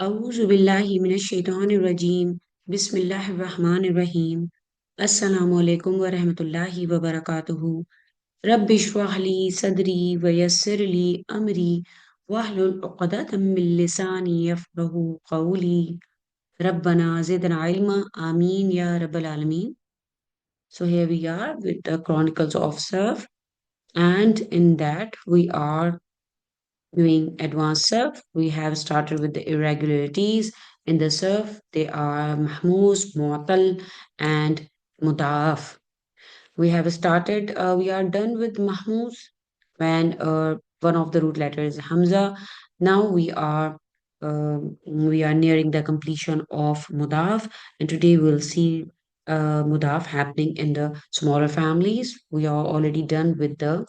أعوذ بالله من الشيطان الرجيم بسم الله الرحمن الرحيم السلام عليكم ورحمة الله وبركاته رب اشرح لي صدري ويسر لي أمري واحلل عقدة من لساني يفقه قولي ربنا زدنا علما آمين يا رب العالمين. So here we are with the Chronicles of Surf, and in that we are doing advanced surf. We have started with the irregularities in the surf. They are mahmouz, mu'tal, and mudaf. We have started, we are done with mahmouz when one of the root letters is hamza. Now we are nearing the completion of mudaf, and today we'll see mudaf happening in the smaller families. We are already done with the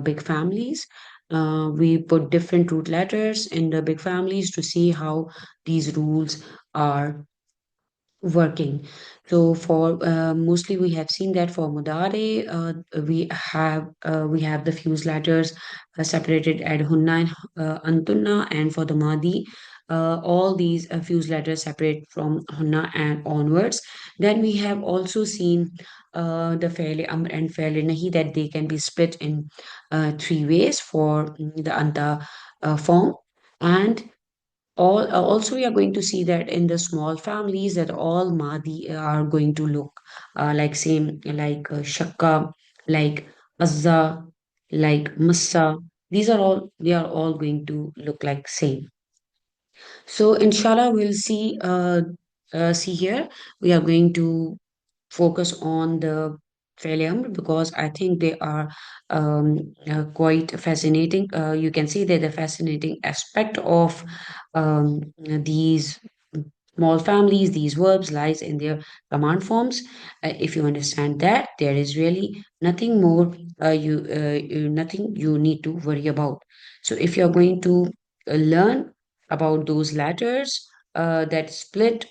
big families. We put different root letters in the big families to see how these rules are working. So for mostly we have seen that for Mudare, we have the fused letters separated at Hunna and Antunna, and for the Madi, all these fused letters separate from Hunna and onwards. Then we have also seen the Faili Amr and Faili Nahi, that they can be split in three ways for the Anta form. And also we are going to see that in the small families that all Madi are going to look like same, like Shakka, like Azza, like Massa. They are all going to look like same. So inshallah, we'll see here. We are going to focus on the failure because I think they are quite fascinating. You can see that the fascinating aspect of these small families, these verbs lies in their command forms. If you understand that, there is really nothing more nothing you need to worry about. So if you're going to learn about those letters that split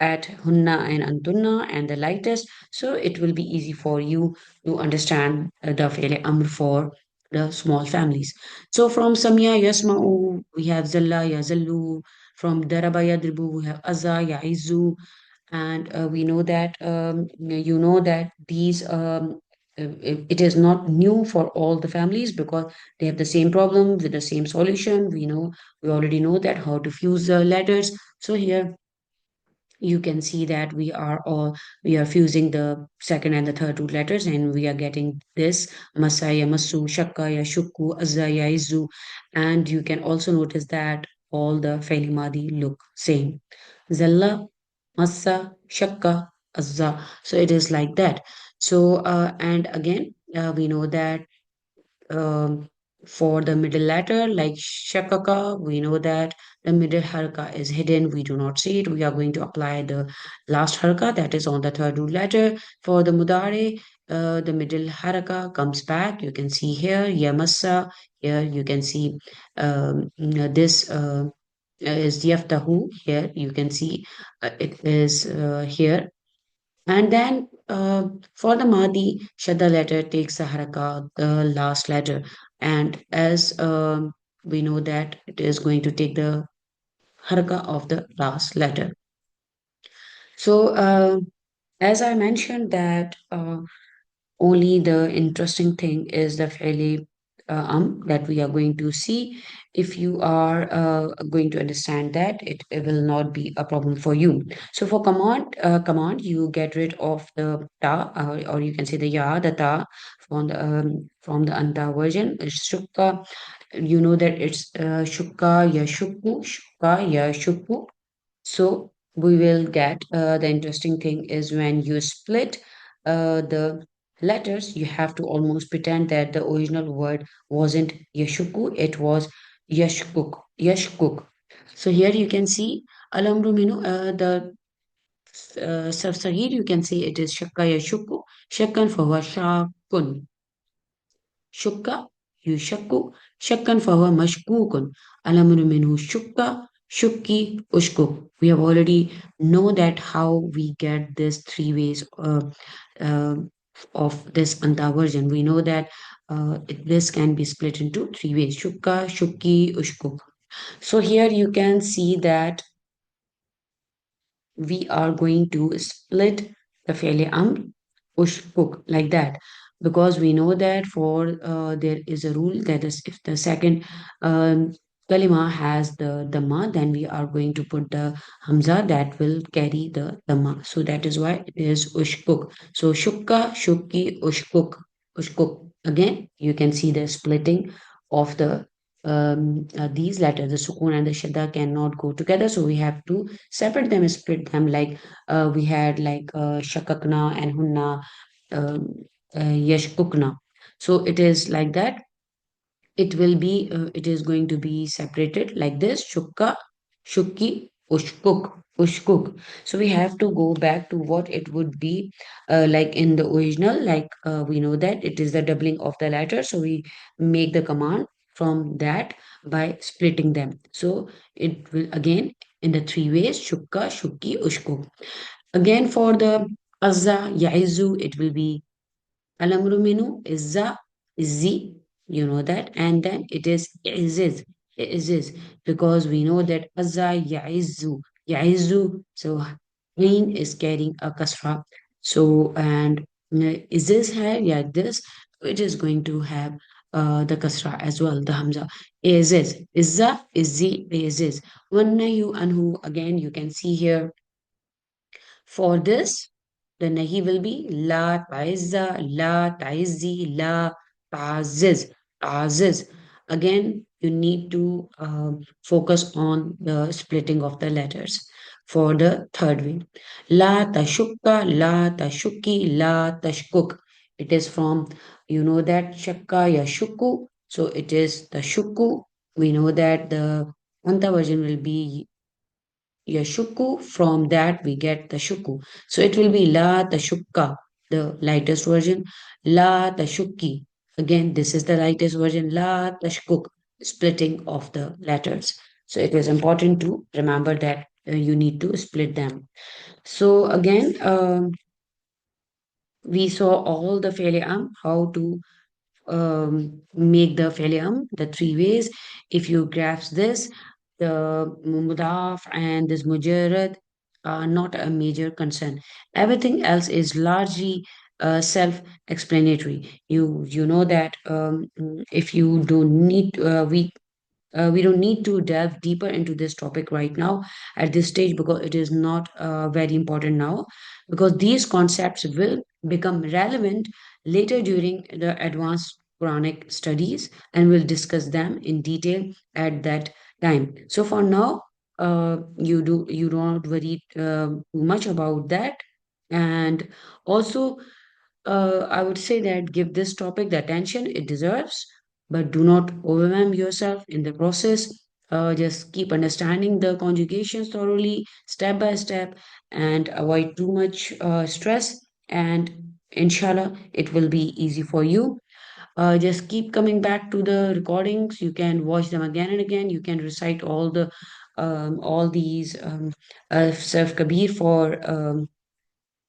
at Hunna and Antunna and the lightest, so it will be easy for you to understand the Fi'l Amr for the small families. So from Samya Yasma'u, we have Zalla Yazallu. From Daraba Yadribu, we have Azza Yaizu. And we know that, you know that these, it is not new for all the families because they have the same problem with the same solution. We already know that how to fuse the letters. So here you can see that we are fusing the second and the third root letters, and we are getting this masaya masu shakaya shukku azaya izu. And you can also notice that all the faili madi look same: zalla, massa, shakka, azza. So it is like that. So and again, we know that um, for the middle letter, like shakaka, we know that the middle haraka is hidden. We do not see it. We are going to apply the last haraka that is on the third root letter. For the mudare, the middle haraka comes back. You can see here, yamassa. Here you can see this is yaftahu. Here you can see it is here. And then for the Mahdi, Shadda letter takes the haraka, the last letter. And as we know that it is going to take the haraka of the last letter. So as I mentioned that only the interesting thing is the fairly that we are going to see. If you are going to understand that, it will not be a problem for you. So for command, you get rid of the ta, or you can say the ya, the ta from the anta version. It's shukka. You know that it's shukka ya shukka ya shukku. So we will get the interesting thing is when you split the letters, you have to almost pretend that the original word wasn't Yashuku, it was Yashkuk. Yashkuk. So here you can see Alamru Minu, the Safsagir, you can say it is Shakka Yashuku, Shakkan for Shakun. Shukka, yushakku, shakkan fahuwa mashkukun. Alamru minhu shukka, shukki, ushkuk. We have already know that how we get this three ways uh, of this anta version. We know that this can be split into three ways: shukka, shukki, ushkuk. So here you can see that we are going to split the fi'l amr ushkuk like that, because we know that for there is a rule that is if the second um, kalima has the dhamma, then we are going to put the hamza that will carry the dhamma. So that is why it is ushkuk. So shukka, shukki, ushkuk. Again you can see the splitting of these letters. The sukun and the shadda cannot go together, so we have to separate them, split them, like we had like shakakna and hunna, um, yashkukna. So it is like that. It is going to be separated like this: shukka, shukki, ushkuk. So we have to go back to what it would be like in the original. Like we know that it is the doubling of the letter, so we make the command from that by splitting them. So it will again in the three ways: shukka, shukki, ushkuk. Again for the azza, yaizu, it will be Alamru minu, izza, izzi, you know that, and then it is iziz, because we know that azza yaizu. So green is carrying a kasra. So and iziz hai, yeah, this, it is going to have the kasra as well, the hamza. Iziz, izza, izzi, iziz. Wannahu anhu, again you can see here for this, the nahi will be la taizza, la taizzi, la taziz, taziz. Again, you need to focus on the splitting of the letters. For the third way, la tashukka, la tashuki, la tashkuk. It is from, you know that shakka yashuku. So it is the shuku. We know that the Anta version will be Yashuku, from that we get the shuku. So it will be La Tashukka, the lightest version. La Tashuki. Again, this is the lightest version. La Tashkuk, splitting of the letters. So it was important to remember that you need to split them. So again, we saw all the failure, how to make the Felium, the three ways. If you grasp this, the Mudaf and this Mujarrad are not a major concern. Everything else is largely self-explanatory. You know that if you don't need we don't need to delve deeper into this topic right now at this stage, because it is not very important now, because these concepts will become relevant later during the advanced Quranic studies, and we'll discuss them in detail at that time. So for now, you don't worry too much about that. And also, I would say that give this topic the attention it deserves, but do not overwhelm yourself in the process. Just keep understanding the conjugations thoroughly, step by step, and avoid too much stress. And inshallah, it will be easy for you. Just keep coming back to the recordings. You can watch them again and again. You can recite all these Surf Kabir for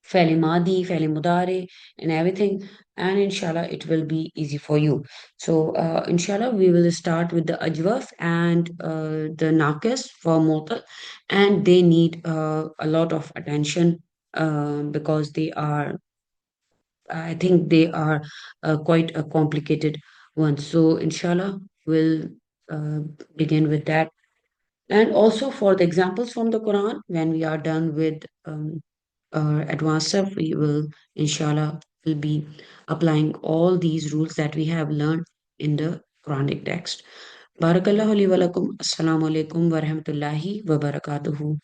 Feli Madi, Feli Mudare, and everything. And inshallah, it will be easy for you. So, inshallah, we will start with the Ajwaf and the Nakis for Motal, and they need a lot of attention because they are, I think, they are quite a complicated one. So, inshallah, we'll uh, begin with that. And also for the examples from the Quran, when we are done with advanced stuff, we will, inshallah, will be applying all these rules that we have learned in the Quranic text. Barakallahu li wa lakum. Assalamu alaikum wa rahmatullahi wa barakatuhu.